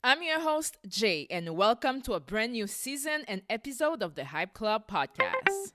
I'm your host, Jay, and welcome to a brand new season and episode of the Hype Club podcast.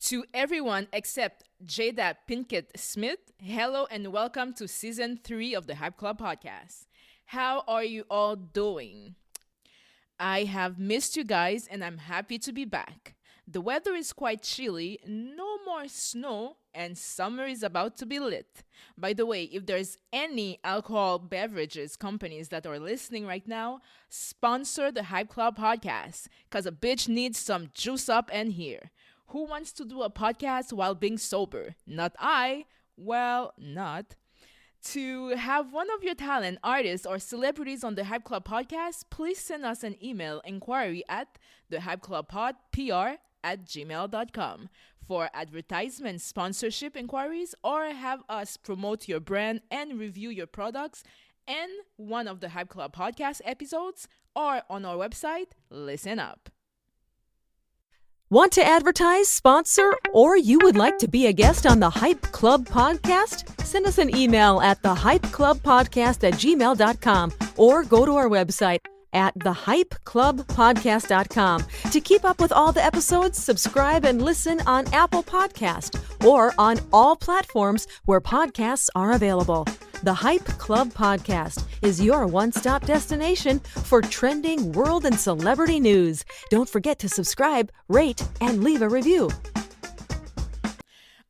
To everyone except Jada Pinkett Smith, hello and welcome to season 3 of the Hype Club podcast. How are you all doing? I have missed you guys and I'm happy to be back. The weather is quite chilly, no more snow, and summer is about to be lit. By the way, if there's any alcohol beverages companies that are listening right now, sponsor the Hype Club podcast, because a bitch needs some juice up and here. Who wants to do a podcast while being sober? Not I. Well, not. To have one of your talent, artists, or celebrities on the Hype Club podcast, please send us an email inquiry at thehypeclubpodpr@gmail.com for advertisement sponsorship inquiries, or have us promote your brand and review your products in one of the Hype Club podcast episodes or on our website. Listen up. Want to advertise, sponsor, or you would like to be a guest on the Hype Club podcast? Send us an email at thehypeclubpodcast@gmail.com or go to our website at thehypeclubpodcast.com. To keep up with all the episodes, subscribe and listen on Apple Podcast or on all platforms where podcasts are available. The Hype Club Podcast is your one-stop destination for trending world and celebrity news. Don't forget to subscribe, rate, and leave a review.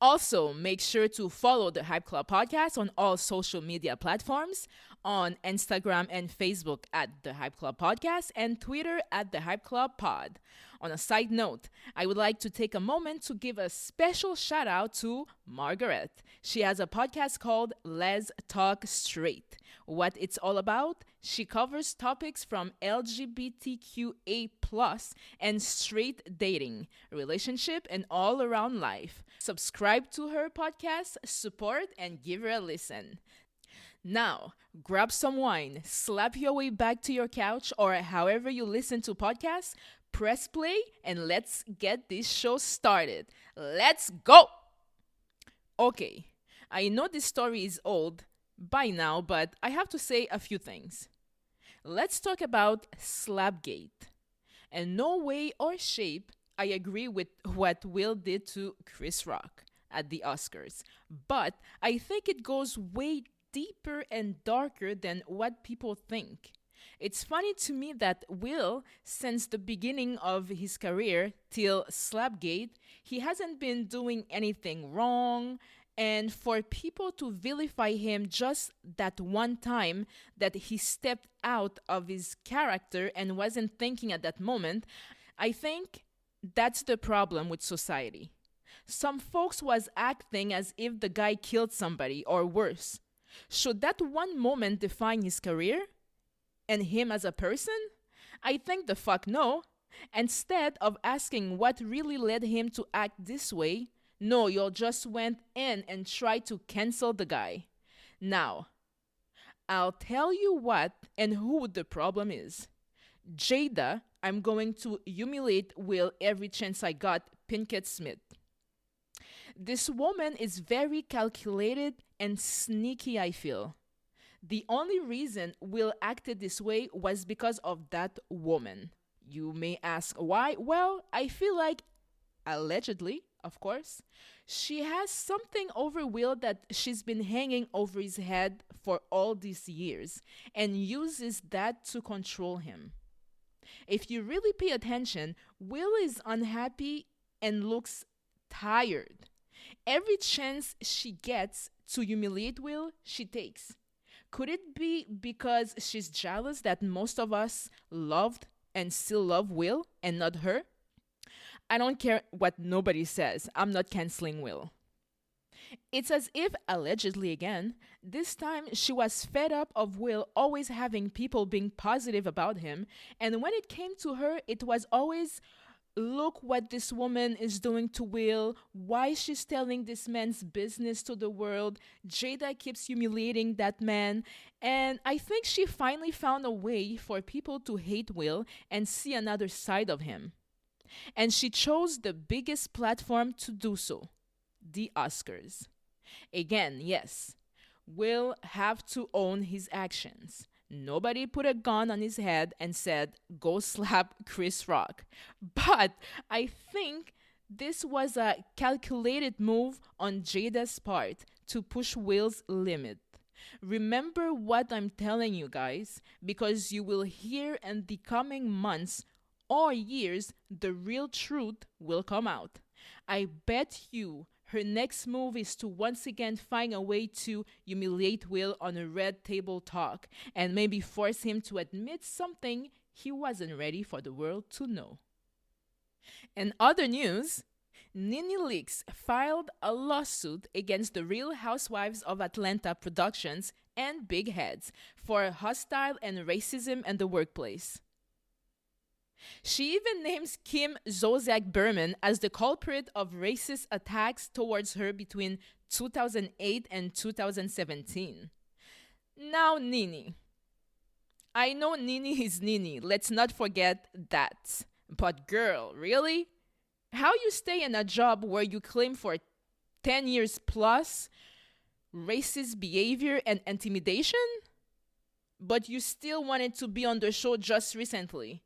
Also, make sure to follow the Hype Club podcast on all social media platforms, on Instagram and Facebook at the Hype Club Podcast and Twitter at the Hype Club Pod. On a side note, I would like to take a moment to give a special shout out to Margaret. She has a podcast called Let's Talk Straight. What it's all about? She covers topics from LGBTQA+ and straight dating, relationship, and all around life. Subscribe to her podcast, support, and give her a listen. Now, grab some wine, slap your way back to your couch, or however you listen to podcasts, press play, and let's get this show started. Let's go! Okay, I know this story is old by now, but I have to say a few things. Let's talk about Slapgate. In no way or shape I agree with what Will did to Chris Rock at the Oscars, but I think it goes way deeper and darker than what people think. It's funny to me that Will, since the beginning of his career till Slapgate, he hasn't been doing anything wrong, and for people to vilify him just that one time that he stepped out of his character and wasn't thinking at that moment, I think that's the problem with society. Some folks was acting as if the guy killed somebody or worse. Should that one moment define his career and him as a person? I think the fuck no. Instead of asking what really led him to act this way, no, y'all just went in and tried to cancel the guy. Now, I'll tell you what and who the problem is. Jada, I'm going to humiliate Will every chance I got, Pinkett Smith. This woman is very calculated and sneaky, I feel. The only reason Will acted this way was because of that woman. You may ask why? Well, I feel like, allegedly, of course, she has something over Will that she's been hanging over his head for all these years and uses that to control him. If you really pay attention, Will is unhappy and looks tired. Every chance she gets to humiliate Will, she takes. Could it be because she's jealous that most of us loved and still love Will and not her? I don't care what nobody says. I'm not canceling Will. It's as if, allegedly again, this time she was fed up of Will always having people being positive about him, and when it came to her, it was always, look what this woman is doing to Will, why she's telling this man's business to the world, Jada keeps humiliating that man, and I think she finally found a way for people to hate Will and see another side of him. And she chose the biggest platform to do so. the Oscars. Again, yes, Will have to own his actions. Nobody put a gun on his head and said, go slap Chris Rock. But I think this was a calculated move on Jada's part to push Will's limit. Remember what I'm telling you guys, because you will hear in the coming months or years the real truth will come out. I bet you her next move is to once again find a way to humiliate Will on a red table talk and maybe force him to admit something he wasn't ready for the world to know. In other news, Nene Leakes filed a lawsuit against the Real Housewives of Atlanta Productions and Big Heads for hostile and racism in the workplace. She even names Kim Zolciak Berman as the culprit of racist attacks towards her between 2008 and 2017. Now, Nene. I know Nene is Nene, let's not forget that. But girl, really? How you stay in a job where you claim for 10 years plus racist behavior and intimidation? But you still wanted to be on the show just recently.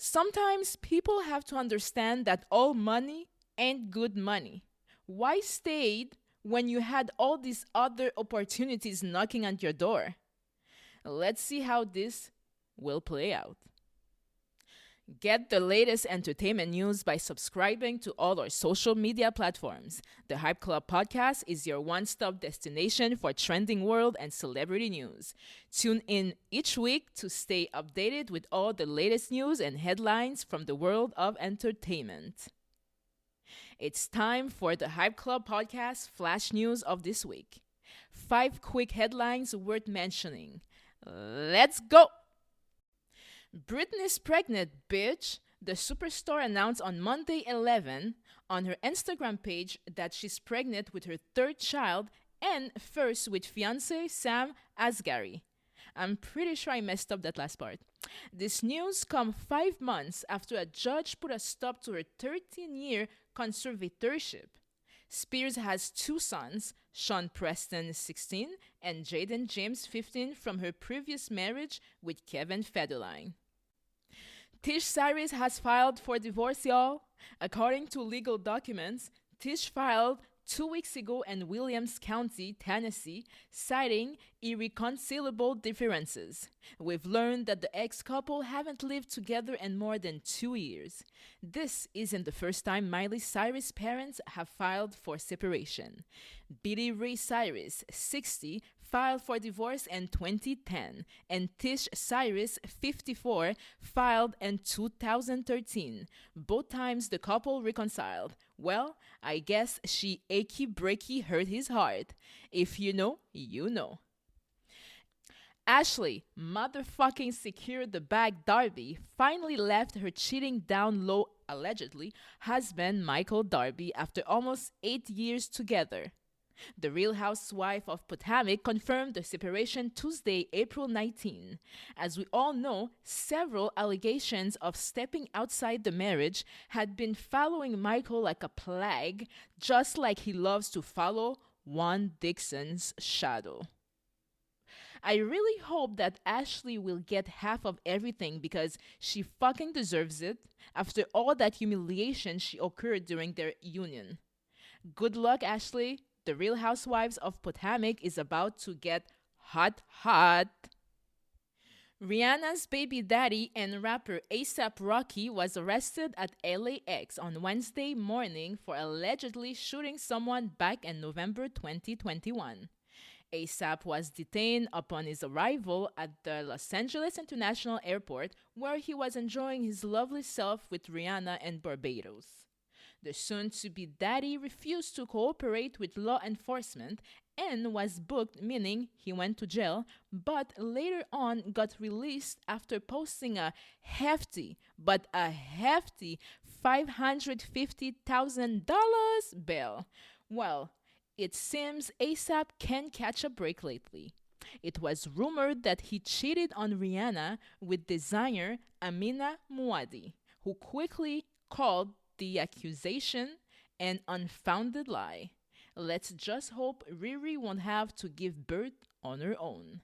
Sometimes people have to understand that all money ain't good money. Why stayed when you had all these other opportunities knocking at your door? Let's see how this will play out. Get the latest entertainment news by subscribing to all our social media platforms. The Hype Club podcast is your one-stop destination for trending world and celebrity news. Tune in each week to stay updated with all the latest news and headlines from the world of entertainment. It's time for the Hype Club podcast flash news of this week. 5 quick headlines worth mentioning. Let's go! Britney's pregnant, bitch. The superstar announced on Monday 11 on her Instagram page that she's pregnant with her 3rd child and first with fiancé Sam Asghari. I'm pretty sure I messed up that last part. This news comes 5 months after a judge put a stop to her 13-year conservatorship. Spears has 2 sons, Sean Preston, 16, and Jaden James, 15, from her previous marriage with Kevin Federline. Tish Cyrus has filed for divorce, y'all. According to legal documents, Tish filed 2 weeks ago in Williams County, Tennessee, citing irreconcilable differences. We've learned that the ex-couple haven't lived together in more than 2 years. This isn't the first time Miley Cyrus' parents have filed for separation. Billy Ray Cyrus, 60, filed for divorce in 2010, and Tish Cyrus, 54, filed in 2013. Both times the couple reconciled. Well, I guess she achy breaky hurt his heart. If you know, you know. Ashley, motherfucking secure the bag Darby, finally left her cheating down low, allegedly, husband Michael Darby after almost 8 years together. The Real Housewife of Potomac confirmed the separation Tuesday, April 19. As we all know, several allegations of stepping outside the marriage had been following Michael like a plague, just like he loves to follow Juan Dixon's shadow. I really hope that Ashley will get half of everything because she fucking deserves it after all that humiliation she occurred during their union. Good luck, Ashley. The Real Housewives of Potomac is about to get hot, hot. Rihanna's baby daddy and rapper A$AP Rocky was arrested at LAX on Wednesday morning for allegedly shooting someone back in November 2021. A$AP was detained upon his arrival at the Los Angeles International Airport, where he was enjoying his lovely self with Rihanna in Barbados. The soon-to-be daddy refused to cooperate with law enforcement and was booked, meaning he went to jail, but later on got released after posting a hefty $550,000 bail. Well, it seems A$AP can catch a break lately. It was rumored that he cheated on Rihanna with designer Amina Muaddi, who quickly called the accusation an unfounded lie. Let's just hope Riri won't have to give birth on her own.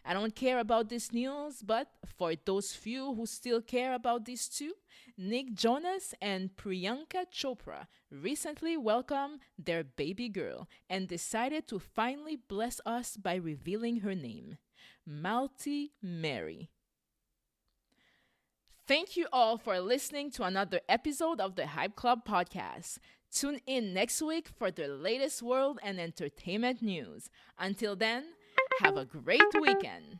I don't care about this news, but for those few who still care about these two, Nick Jonas and Priyanka Chopra recently welcomed their baby girl and decided to finally bless us by revealing her name, Malti Mary. Thank you all for listening to another episode of the Hype Club podcast. Tune in next week for the latest world and entertainment news. Until then, have a great weekend.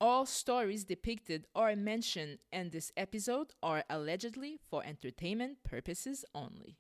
All stories depicted or mentioned in this episode are allegedly for entertainment purposes only.